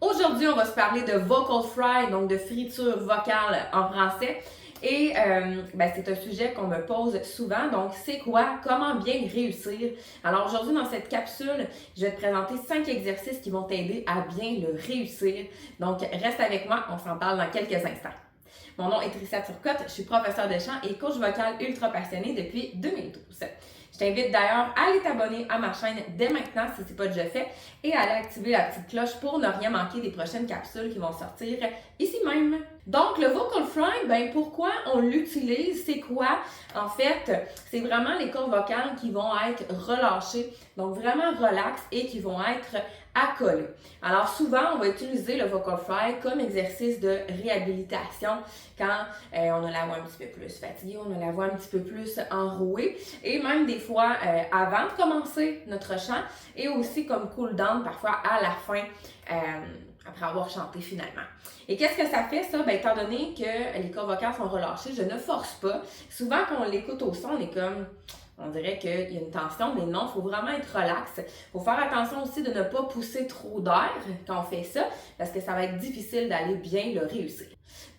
Aujourd'hui, on va se parler de vocal fry, donc de friture vocale en français. Et c'est un sujet qu'on me pose souvent, donc c'est quoi? Comment bien réussir? Alors aujourd'hui, dans cette capsule, je vais te présenter 5 exercices qui vont t'aider à bien le réussir. Donc reste avec moi, on s'en parle dans quelques instants. Mon nom est Tricia Turcotte, je suis professeure de chant et coach vocal ultra passionnée depuis 2012. Je t'invite d'ailleurs à aller t'abonner à ma chaîne dès maintenant si ce n'est pas déjà fait et à aller activer la petite cloche pour ne rien manquer des prochaines capsules qui vont sortir ici même. Donc, le vocal fry, pourquoi on l'utilise? C'est quoi? En fait, c'est vraiment les cordes vocales qui vont être relâchées, donc vraiment relax et qui vont être accolées. Alors, souvent, on va utiliser le vocal fry comme exercice de réhabilitation quand on a la voix un petit peu plus fatiguée, on a la voix un petit peu plus enrouée et même des fois avant de commencer notre chant et aussi comme cool down parfois à la fin après avoir chanté finalement. Et qu'est-ce que ça fait ça? Étant donné que les cordes vocales sont relâchées, je ne force pas. Souvent quand on l'écoute au son, on dirait qu'il y a une tension, mais non, il faut vraiment être relax. Il faut faire attention aussi de ne pas pousser trop d'air quand on fait ça, parce que ça va être difficile d'aller bien le réussir.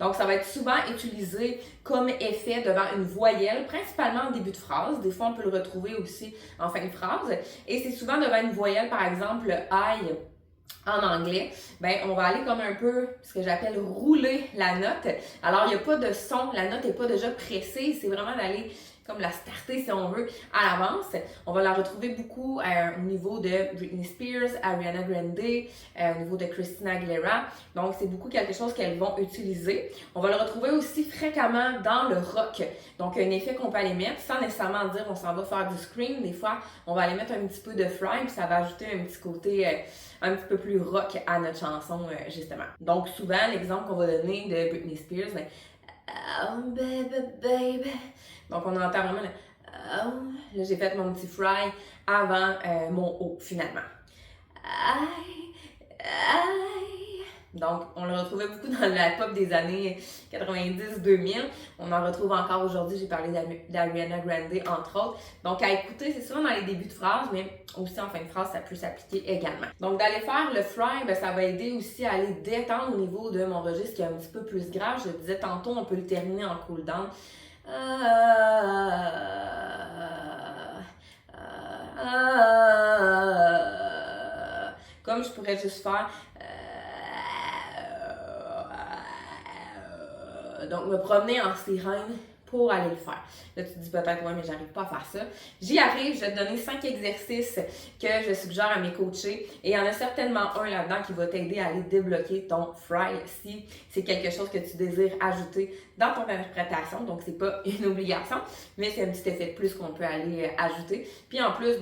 Donc, ça va être souvent utilisé comme effet devant une voyelle, principalement en début de phrase. Des fois, on peut le retrouver aussi en fin de phrase. Et c'est souvent devant une voyelle, par exemple, I en anglais, on va aller comme un peu ce que j'appelle rouler la note. Alors, il n'y a pas de son, la note n'est pas déjà pressée, c'est vraiment d'aller comme la starter si on veut à l'avance. On va la retrouver beaucoup au niveau de Britney Spears, Ariana Grande, au niveau de Christina Aguilera. Donc, c'est beaucoup quelque chose qu'elles vont utiliser. On va le retrouver aussi fréquemment dans le rock. Donc, un effet qu'on peut aller mettre sans nécessairement dire on s'en va faire du scream. Des fois, on va aller mettre un petit peu de fry puis ça va ajouter un petit côté un petit peu plus rock à notre chanson, justement. Donc, souvent, l'exemple qu'on va donner de Britney Spears, oh baby, baby. Donc, on entend vraiment le oh. Là, j'ai fait mon petit fry avant mon O, finalement. Donc, on le retrouvait beaucoup dans la pop des années 90-2000. On en retrouve encore aujourd'hui. J'ai parlé d'Ariana Grande, entre autres. Donc, à écouter, c'est souvent dans les débuts de phrase, mais aussi en fin de phrase, ça peut s'appliquer également. Donc, d'aller faire le fry, ça va aider aussi à aller détendre au niveau de mon registre qui est un petit peu plus grave. Je le disais tantôt, on peut le terminer en cool down. Comme je pourrais juste faire donc me promener en sirène pour aller le faire. Là, tu te dis peut-être, ouais, mais j'arrive pas à faire ça. J'y arrive, je vais te donner 5 exercices que je suggère à mes coachés. Et il y en a certainement un là-dedans qui va t'aider à aller débloquer ton fry si c'est quelque chose que tu désires ajouter dans ton interprétation. Donc, c'est pas une obligation, mais c'est un petit effet de plus qu'on peut aller ajouter. Puis en plus,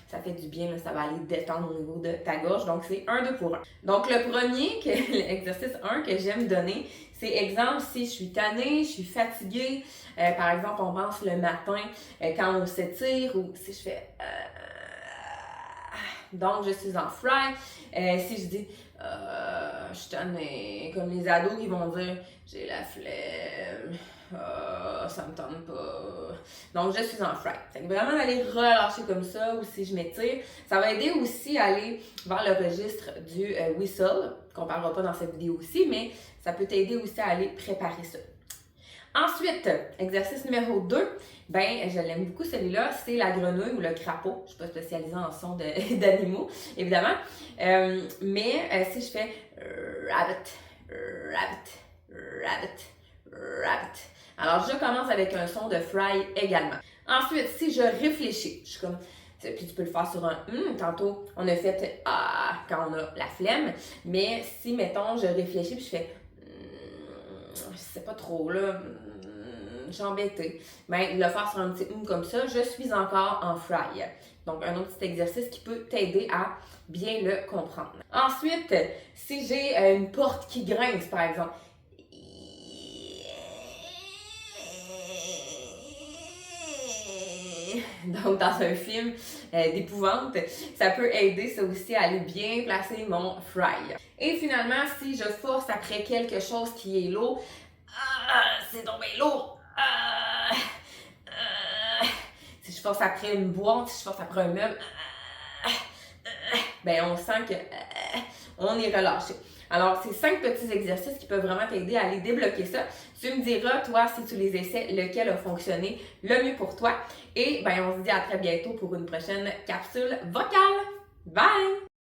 ça fait du bien, là, ça va aller détendre au niveau de ta gorge. Donc, c'est 1, 2 pour 1. Donc, le premier, l'exercice 1 que j'aime donner, c'est exemple, si je suis tannée, je suis fatiguée, par exemple, on pense le matin quand on s'étire ou si je fais donc je suis en fry. Si je dis je suis tannée, comme les ados qui vont dire j'ai la flemme, ça me tente pas. Donc je suis en fry. C'est vraiment d'aller relâcher comme ça ou si je m'étire. Ça va aider aussi à aller vers le registre du whistle, qu'on parlera pas dans cette vidéo aussi, mais ça peut t'aider aussi à aller préparer ça. Ensuite, exercice numéro 2, je l'aime beaucoup celui-là, c'est la grenouille ou le crapaud. Je ne suis pas spécialisée en son d'animaux, évidemment. Mais si je fais rabbit, rabbit, rabbit, rabbit. Alors, je commence avec un son de fry également. Ensuite, si je réfléchis, je suis comme... Puis tu peux le faire sur un tantôt, on a fait quand on a la flemme. Mais si, mettons, je réfléchis puis je fais je sais pas trop, là, je suis embêtée. Le faire sur un petit comme ça, je suis encore en fry. Donc, un autre petit exercice qui peut t'aider à bien le comprendre. Ensuite, si j'ai une porte qui grince, par exemple, donc dans un film d'épouvante, ça peut aider ça aussi à aller bien placer mon fry. Et finalement, si je force après quelque chose qui est lourd, c'est donc bien lourd. Si je force après une boîte, si je force après un meuble, on sent que on est relâché. Alors, c'est 5 petits exercices qui peuvent vraiment t'aider à aller débloquer ça. Tu me diras, toi, si tu les essaies, lequel a fonctionné le mieux pour toi. Et ben, on se dit à très bientôt pour une prochaine capsule vocale. Bye!